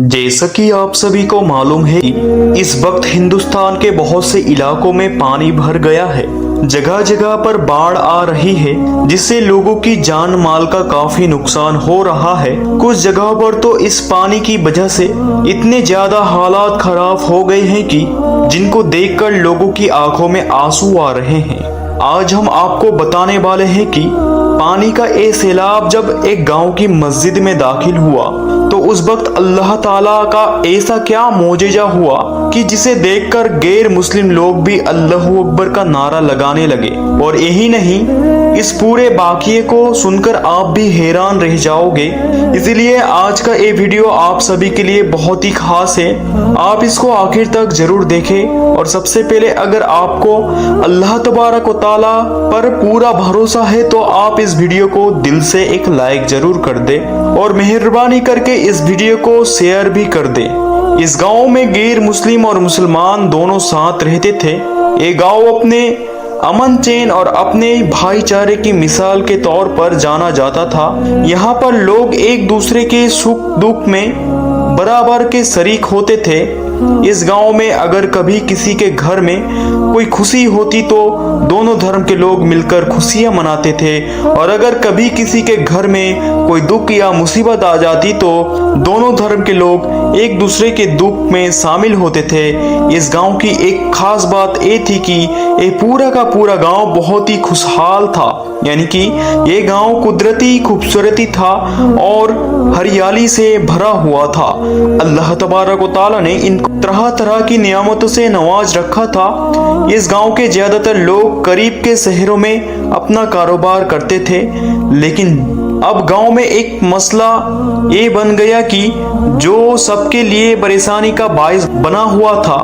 जैसा कि आप सभी को मालूम है कि इस वक्त हिंदुस्तान के बहुत से इलाकों में पानी भर गया है। जगह जगह पर बाढ़ आ रही है, जिससे लोगों की जान माल का काफी नुकसान हो रहा है। कुछ जगहों पर तो इस पानी की वजह से इतने ज्यादा हालात खराब हो गए हैं कि जिनको देखकर लोगों की आंखों में आंसू आ रहे हैं। आज हम आपको बताने वाले हैं कि पानी का ये सैलाब जब एक गांव की मस्जिद में दाखिल हुआ तो उस वक्त अल्लाह ताला का ऐसा क्या मोजेजा हुआ कि जिसे देखकर गैर मुस्लिम लोग भी अल्लाहू अकबर का नारा लगाने लगे। और यही नहीं, इस पूरे वाक़ये को सुनकर आप भी हैरान रह जाओगे। इसलिए आज का ये वीडियो आप सभी के लिए बहुत ही खास है। आप इसको आखिर तक जरूर देखें। और सबसे पहले, अगर आपको अल्लाह तबारक व तआला पर पूरा भरोसा है तो आप इस वीडियो को दिल से एक लाइक जरूर कर दे और मेहरबानी करके इस वीडियो को शेयर भी कर दे। इस गांव में गैर मुस्लिम और मुसलमान दोनों साथ रहते थे। ये गांव अपने अमन चैन और अपने भाईचारे की मिसाल के तौर पर जाना जाता था। यहाँ पर लोग एक दूसरे के सुख दुख में बराबर के शरीक होते थे। इस गांव में अगर कभी किसी के घर में कोई खुशी होती तो दोनों धर्म के लोग मिलकर खुशियां मनाते थे, और अगर कभी किसी के घर में कोई दुख या मुसीबत आ जाती तो दोनों धर्म के लोग एक दूसरे के दुख में शामिल होते थे। इस गांव की एक खास बात ये थी कि ये पूरा का पूरा गांव बहुत ही खुशहाल था, यानी कि ये गांव कुदरती खूबसूरती था और हरियाली से भरा हुआ था। अल्लाह तबारक व तआला ने इनको तरह तरह की नियामतों से नवाज रखा था। इस गांव के ज्यादातर लोग करीब के शहरों में अपना कारोबार करते थे, लेकिन अब गांव में एक मसला ये बन गया कि जो सबके लिए परेशानी का बायस बना हुआ था,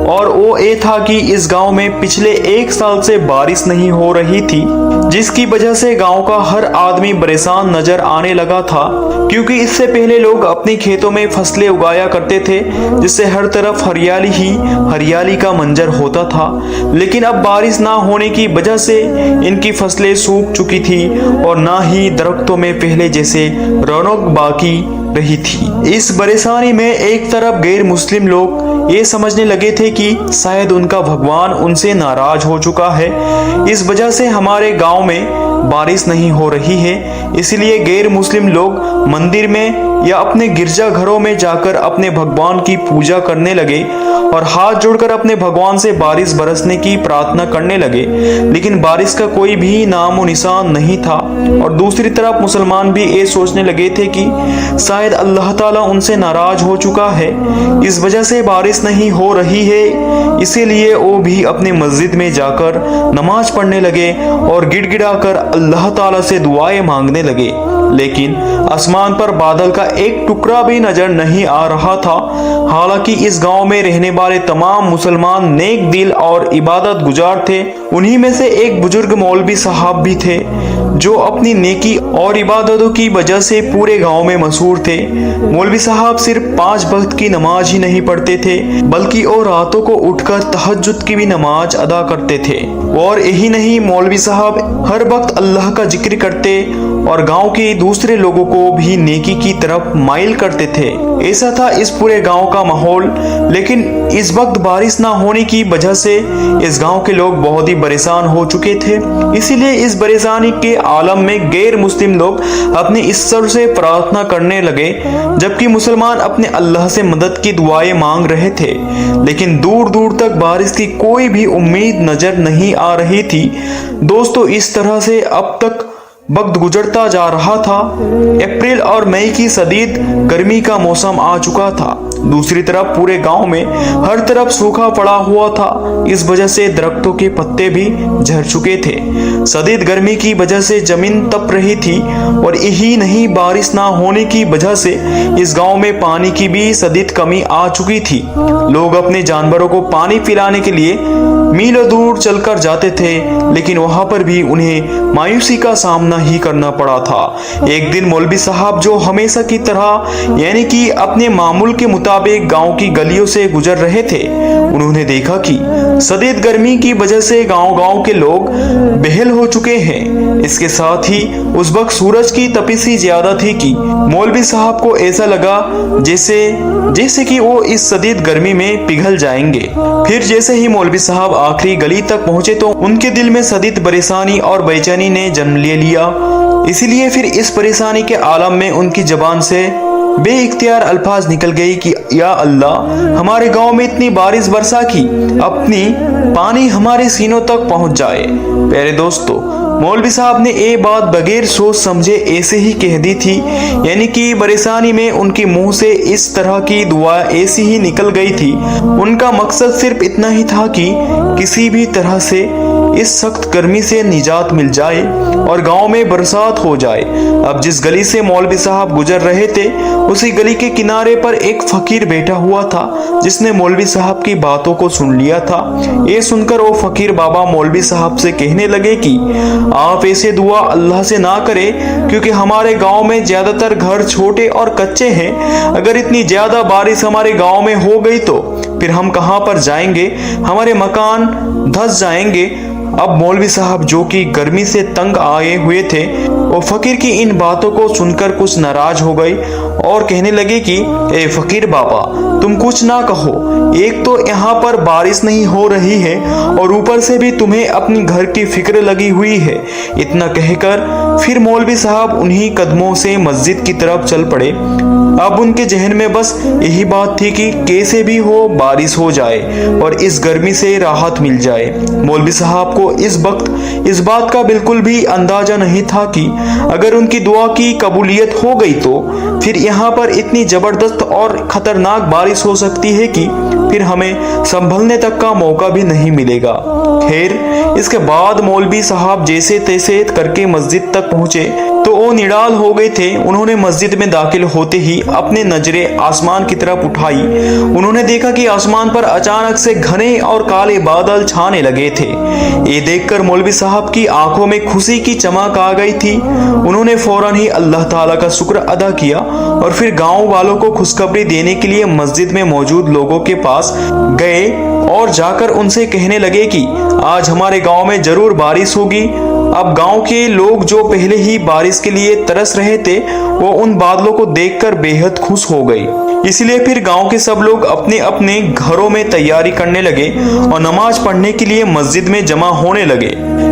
और वो ये था कि इस गांव में पिछले एक साल से बारिश नहीं हो रही थी, जिसकी वजह से गांव का हर आदमी परेशान नजर आने लगा था। क्योंकि इससे पहले लोग अपनी खेतों में फसलें उगाया करते थे, जिससे हर तरफ हरियाली ही हरियाली का मंजर होता था। लेकिन अब बारिश ना होने की वजह से इनकी फसलें सूख चुकी थी और ना ही दरख्तों में पहले जैसे रौनक बाकी रही थी। इस परेशानी में एक तरफ गैर मुस्लिम लोग ये समझने लगे थे कि शायद उनका भगवान उनसे नाराज हो चुका है, इस वजह से हमारे गांव में बारिश नहीं हो रही है। इसलिए गैर मुस्लिम लोग मंदिर में या अपने गिरजा घरों में जाकर अपने भगवान की पूजा करने लगे और हाथ जोड़कर अपने भगवान से बारिश बरसने की प्रार्थना करने लगे। लेकिन बारिश का कोई भी नामो निशान नहीं था। और दूसरी तरफ मुसलमान भी ये सोचने लगे थे कि शायद अल्लाह ताला उनसे नाराज हो चुका है, इस वजह से बारिश नहीं हो रही है। इसीलिए वो भी अपने मस्जिद में जाकर नमाज पढ़ने लगे और गिड़गिड़ाकर अल्लाह ताला से दुआएं मांगने लगे। लेकिन आसमान पर बादल का एक टुकड़ा भी नजर नहीं आ रहा था। हालांकि इस गांव में रहने वाले तमाम मुसलमान नेक दिल और इबादत गुजार थे। उन्हीं में से एक बुजुर्ग मौलवी साहब भी थे, जो अपनी नेकी और इबादतों की वजह से पूरे गांव में मशहूर थे। मौलवी साहब सिर्फ 5 वक्त की नमाज ही नहीं पढ़ते थे, बल्कि वो रातों को उठकर तहज्जुद की भी नमाज अदा करते थे। और यही नहीं, मौलवी साहब हर वक्त अल्लाह का जिक्र करते और गांव के दूसरे लोगों को भी नेकी की तरफ माइल करते थे। ऐसा था इस पूरे गांव का माहौल। लेकिन इस वक्त बारिश ना होने की वजह से इस गांव के लोग बहुत ही परेशान हो चुके थे। इसीलिए इस परेशानी के आलम में गैर मुस्लिम लोग अपने ईश्वर से प्रार्थना करने लगे, जबकि मुसलमान अपने अल्लाह से मदद की दुआएं मांग रहे थे। लेकिन दूर दूर तक बारिश की कोई भी उम्मीद नजर नहीं आ रही थी। दोस्तों, इस तरह से अब तक वक्त गुजरता जा रहा था। अप्रैल और मई की शदीद गर्मी का मौसम आ चुका था। दूसरी तरफ पूरे गांव में हर तरफ सूखा पड़ा हुआ था। इस वजह से दरख्तों के पत्ते भी झड़ चुके थे। शदीद गर्मी की वजह से जमीन तप रही थी। और यही नहीं, बारिश ना होने की वजह से इस गांव में पानी की भी शदीद कमी आ चुकी थी। लोग अपने जानवरों को पानी पिलाने के लिए मीलों दूर चलकर जाते थे, लेकिन वहां पर भी उन्हें मायूसी का सामना ही करना पड़ा था। एक दिन मौलवी साहब जो हमेशा की तरह यानी कि अपने मामूल के मुताबिक गांव की गलियों से गुजर रहे थे, उन्होंने देखा कि शदीद गर्मी की वजह से गांव-गांव के लोग बेहाल हो चुके हैं। इसके साथ ही उस वक्त सूरज की तपिश ही ज्यादा थी कि मौलवी साहब को ऐसा लगा जैसे कि वो इस शदीद गर्मी में पिघल जाएंगे। फिर जैसे ही मौलवी साहब आखिरी गली तक पहुंचे तो उनके दिल में शदीद परेशानी और बेचैनी ने जन्म ले लिया। इसीलिए फिर इस परेशानी के आलम में उनकी जुबान से बेइख्तियार अल्फाज निकल गई कि या अल्लाह, हमारे गांव में इतनी बारिश बरसा कि अपनी पानी हमारे सीनों तक पहुंच जाए। प्यारे दोस्तों, मौलवी साहब ने ये बात बगैर सोच समझे ऐसे ही कह दी थी, यानी कि परेशानी में उनके मुंह से इस तरह की दुआ ऐसी ही निकल गई थी। उनका मकसद सिर्फ इतना ही था कि किसी भी तरह से इस सख्त गर्मी से निजात मिल जाए और गांव में बरसात हो जाए। अब जिस गली से मौलवी साहब गुजर रहे थे, उसी गली के किनारे पर एक फकीर बैठा हुआ था जिसने मौलवी साहब की बातों को सुन लिया था। ये सुनकर वो फकीर बाबा मौलवी साहब से कहने लगे कि आप ऐसे दुआ अल्लाह से ना करें, क्योंकि हमारे गांव में ज्यादातर घर छोटे और कच्चे हैं। अगर इतनी ज्यादा बारिश हमारे गांव में हो गई तो फिर हम कहां पर जाएंगे, हमारे मकान धंस जाएंगे। अब मौलवी साहब जो कि गर्मी से तंग आए हुए थे, वो फकीर की इन बातों को सुनकर कुछ नाराज हो गई और कहने लगे कि ए फकीर बाबा, तुम कुछ ना कहो, एक तो यहाँ पर बारिश नहीं हो रही है और ऊपर से भी तुम्हें अपनी घर की फिक्र लगी हुई है। इतना कहकर फिर मौलवी साहब उन्हीं कदमों से मस्जिद की तरफ चल पड़े। अब उनके जहन में बस यही बात थी कि कैसे भी हो बारिश हो जाए और इस गर्मी से राहत मिल जाए। मौलवी साहब को इस वक्त इस बात का बिल्कुल भी अंदाजा नहीं था कि अगर उनकी दुआ की कबूलियत हो गई तो फिर यहाँ पर इतनी जबरदस्त और खतरनाक बारिश हो सकती है कि फिर हमें संभलने तक का मौका भी नहीं मिलेगा। खैर, इसके बाद मौलवी साहब जैसे तैसे करके मस्जिद तक पहुंचे तो वो निडाल हो गए थे। उन्होंने मस्जिद में दाखिल होते ही अपने नजरें आसमान की तरफ उठाई। उन्होंने देखा कि आसमान पर अचानक से घने और काले बादल छाने लगे थे। ये देखकर मौलवी साहब की आंखों में खुशी की चमक आ गई थी। उन्होंने फौरन ही अल्लाह ताला का शुक्र अदा किया और फिर गांव वालों को खुशखबरी देने के लिए मस्जिद में मौजूद लोगों के पास गए और जाकर उनसे कहने लगे कि आज हमारे गांव में जरूर बारिश होगी। अब गांव के लोग जो पहले ही बारिश के लिए तरस रहे थे, वो उन बादलों को देखकर बेहद खुश हो गई। इसलिए फिर गांव के सब लोग अपने अपने घरों में तैयारी करने लगे और नमाज पढ़ने के लिए मस्जिद में जमा होने लगे।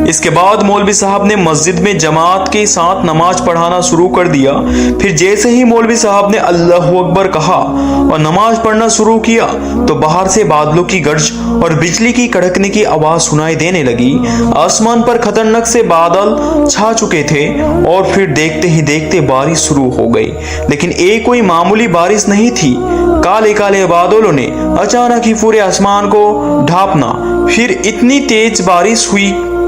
इसके बाद मौलवी साहब ने मस्जिद में जमात के साथ नमाज पढ़ाना शुरू कर दिया। फिर जैसे ही मौलवी साहब ने अल्लाहू अकबर कहा और नमाज पढ़ना शुरू किया तो बाहर से बादलों की गर्ज और बिजली की कड़कने की आवाज सुनाई देने लगी। आसमान पर खतरनाक से बादल छा चुके थे और फिर देखते ही देखते बारिश शुरू हो गई। लेकिन एक कोई मामूली बारिश नहीं थी। काले काले बादलों ने अचानक ही पूरे आसमान को ढांपना। फिर इतनी तेज बारिश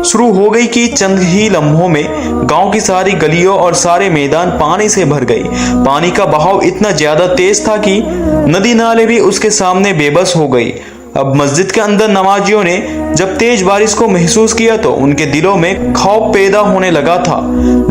शुरू हो गई कि चंद ही लम्हों में गांव की सारी गलियों और सारे मैदान पानी से भर गई। पानी का बहाव इतना ज्यादा तेज था कि नदी नाले भी उसके सामने बेबस हो गई। अब मस्जिद के अंदर नमाजियों ने जब तेज बारिश को महसूस किया तो उनके दिलों में खौफ पैदा होने लगा था।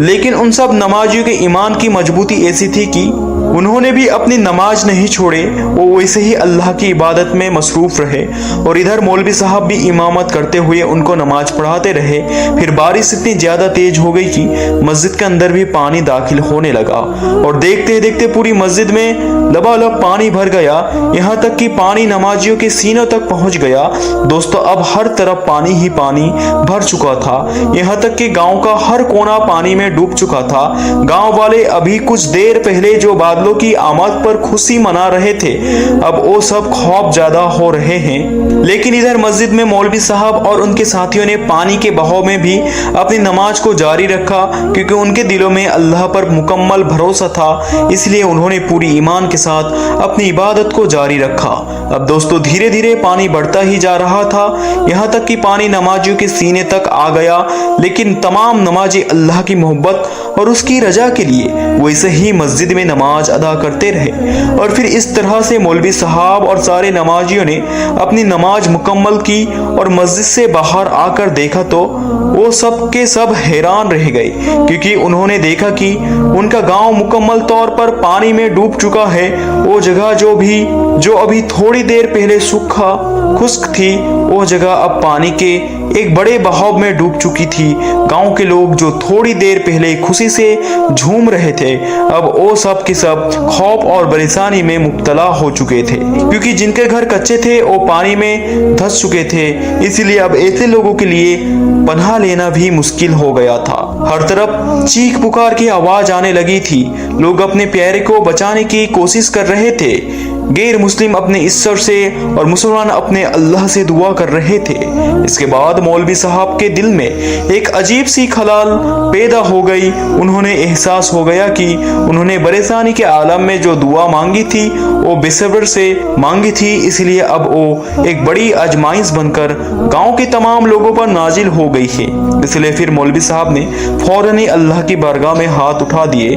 लेकिन उन सब नमाजियों के ईमान की मजबूती ऐसी थी कि उन्होंने भी अपनी नमाज नहीं छोड़े। वो वैसे ही अल्लाह की इबादत में मसरूफ रहे और इधर मौलवी साहब भी इमामत करते हुए उनको नमाज पढ़ाते रहे। फिर बारिश इतनी ज्यादा तेज हो गई कि मस्जिद के अंदर भी पानी दाखिल होने लगा और देखते देखते पूरी मस्जिद में लबालब पानी भर गया। यहाँ तक कि पानी नमाजियों के सीनों तक पहुंच गया। दोस्तों, अब हर तरफ पानी ही पानी भर चुका था। यहाँ तक कि गांव का हर कोना पानी में डूब चुका था। गांव वाले अभी कुछ देर पहले जो बादलों की आमद पर खुशी मना रहे थे, अब वो सब खौफ ज्यादा हो रहे हैं। लेकिन इधर मस्जिद में मौलवी साहब और उनके साथियों ने पानी के बहाव में भी अपनी नमाज को जारी रखा, क्योंकि उनके दिलों में अल्लाह पर मुकम्मल भरोसा था। इसलिए उन्होंने पूरी ईमान के साथ अपनी इबादत को जारी रखा। अब दोस्तों, धीरे धीरे पानी बढ़ता ही जा रहा था, यहाँ तक कि पानी नमाजियों के सीने तक आ गया। लेकिन तमाम नमाजी अल्लाह की मोहब्बत اور اس کی رضا کے لیے ویسے ہی مسجد میں نماز ادا کرتے رہے۔ اور پھر اس طرح سے مولوی صاحب اور سارے نمازیوں نے اپنی نماز مکمل کی اور مسجد سے باہر آ کر دیکھا تو وہ سب کے سب حیران رہ گئے، کیونکہ انہوں نے دیکھا کہ ان کا گاؤں مکمل طور پر پانی میں ڈوب چکا ہے۔ وہ جگہ جو ابھی تھوڑی دیر پہلے سوکھا خشک تھی، وہ جگہ اب پانی کے ایک بڑے بہاؤ میں ڈوب چکی تھی۔ گاؤں کے لوگ جو تھوڑی دیر پہلے خوشی سے جھوم رہے تھے، اب وہ سب کے سب خوف اور پریشانی میں مبتلا ہو چکے تھے، کیونکہ جن کے گھر کچے تھے وہ پانی میں دھس چکے تھے۔ اسی لیے اب ایسے لوگوں کے لیے پناہ لینا بھی مشکل ہو گیا تھا۔ ہر طرف چیخ پکار کی آواز آنے لگی تھی، لوگ اپنے پیارے کو بچانے کی کوشش کر رہے تھے۔ غیر مسلم اپنے ایشور سے اور مسلمان اپنے اللہ سے دعا کر رہے تھے۔ اس کے بعد مولوی صاحب کے دل میں ایک عجیب سی خلل پیدا ہو گئی۔ انہوں نے احساس ہو گیا کہ انہوں نے پریشانی کے عالم میں جو دعا مانگی تھی وہ بے صبر سے مانگی تھی، اس لیے اب وہ ایک بڑی آزمائش بن کر گاؤں کے تمام لوگوں پر نازل ہو گئی ہے۔ اس لیے پھر مولوی صاحب نے فوراً ہی اللہ کی بارگاہ میں ہاتھ اٹھا دیے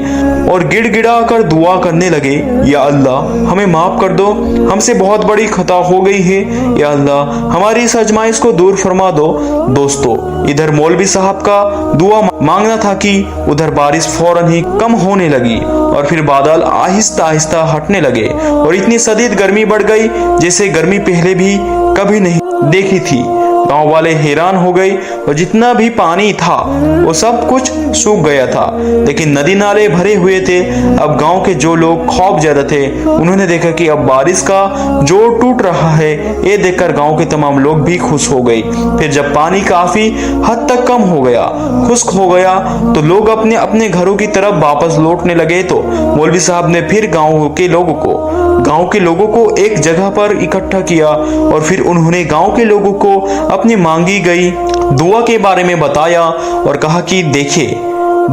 اور گڑ گڑا کر دعا کرنے لگے، یا اللہ ہمیں معاف کر دو، ہم سے بہت بڑی خطا ہو گئی ہے، یا اللہ ہماری اس آزمائش کو دور فرما دو۔ دوستو، ادھر مولوی صاحب کا دعا مانگنا تھا کہ ادھر بارش فوراً ہی کم ہونے لگی اور پھر بادل آہستہ آہستہ ہٹنے لگے اور اتنی شدید گرمی بڑھ گئی جیسے گرمی پہلے بھی کبھی نہیں دیکھی تھی۔ گاؤں والے حیران ہو گئے اور جتنا بھی پانی تھا وہ سب کچھ سوکھ گیا تھا، لیکن ندی نالے بھرے ہوئے تھے۔ اب گاؤں کے جو لوگ خوف زیادہ تھے انہوں نے دیکھا کہ اب بارش کا جوڑ ٹوٹ رہا ہے۔ یہ دیکھ کر گاؤں کے تمام لوگ بھی خوش ہو گئے۔ پھر جب پانی کافی حد تک کم ہو گیا، خشک ہو گیا، تو لوگ اپنے اپنے گھروں کی طرف واپس لوٹنے لگے۔ تو مولوی صاحب نے پھر گاؤں کے لوگوں کو ایک جگہ پر اکٹھا کیا اور پھر انہوں نے گاؤں کے لوگوں کو اپنی مانگی گئی دعا کے بارے میں بتایا اور کہا کہ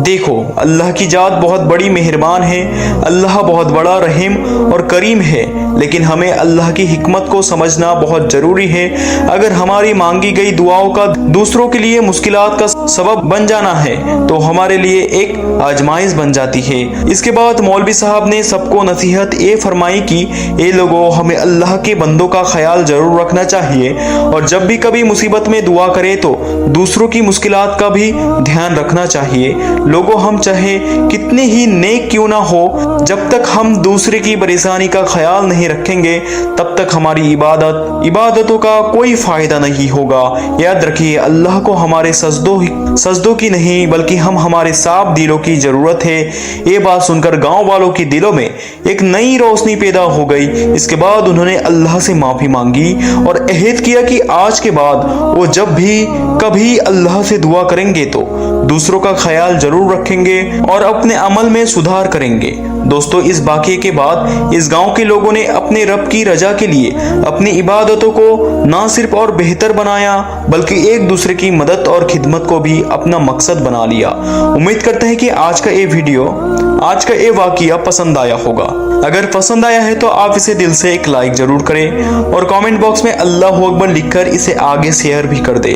دیکھو اللہ کی ذات بہت بڑی مہربان ہے، اللہ بہت بڑا رحیم اور کریم ہے، لیکن ہمیں اللہ کی حکمت کو سمجھنا بہت ضروری ہے۔ اگر ہماری مانگی گئی دعاؤں کا دوسروں کے لیے مشکلات کا سبب بن جانا ہے تو ہمارے لیے ایک آزمائش بن جاتی ہے۔ اس کے بعد مولوی صاحب نے سب کو نصیحت یہ فرمائی کہ اے لوگوں، ہمیں اللہ کے بندوں کا خیال ضرور رکھنا چاہیے اور جب بھی کبھی مصیبت میں دعا کرے تو دوسروں کی مشکلات کا بھی دھیان رکھنا چاہیے۔ لوگوں، ہم چاہے کتنے ہی نیک کیوں نہ ہو، جب تک ہم دوسرے کی پریشانی کا خیال نہیں رکھیں گے تب تک ہماری عبادتوں کا کوئی فائدہ نہیں ہوگا۔ یاد رکھیے، اللہ کو ہمارے سجدوں کی نہیں بلکہ ہمارے صاف دلوں کی ضرورت ہے۔ یہ بات سن کر گاؤں والوں کے دلوں میں ایک نئی روشنی پیدا ہو گئی۔ اس کے بعد انہوں نے اللہ سے معافی مانگی اور عہد کیا کہ آج کے بعد وہ جب بھی کبھی اللہ سے دعا کریں گے تو دوسروں کا خیال ضرور رکھیں گے اور اپنے عمل میں سدھار کریں گے۔ دوستو، اس واقعے کے بعد اس گاؤں کے لوگوں نے اپنے رب کی رضا کے لیے اپنی عبادتوں کو نہ صرف اور بہتر بنایا بلکہ ایک دوسرے کی مدد اور خدمت کو بھی اپنا مقصد بنا لیا۔ امید کرتے ہیں کہ آج کا یہ واقعہ پسند آیا ہوگا۔ اگر پسند آیا ہے تو آپ اسے دل سے ایک لائک ضرور کریں اور کامنٹ باکس میں اللہ اکبر لکھ کر اسے آگے شیئر بھی کر دیں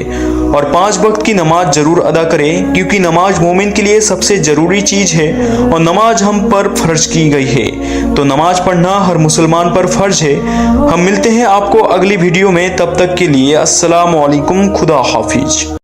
اور 5 وقت کی نماز ضرور ادا کریں، کیونکہ نماز مومن کے لیے سب سے ضروری چیز ہے اور نماز ہم پر فرض کی گئی ہے، تو نماز پڑھنا ہر مسلمان پر فرض ہے۔ ہم ملتے ہیں آپ کو اگلی ویڈیو میں، تب تک کے لیے السلام علیکم، خدا حافظ۔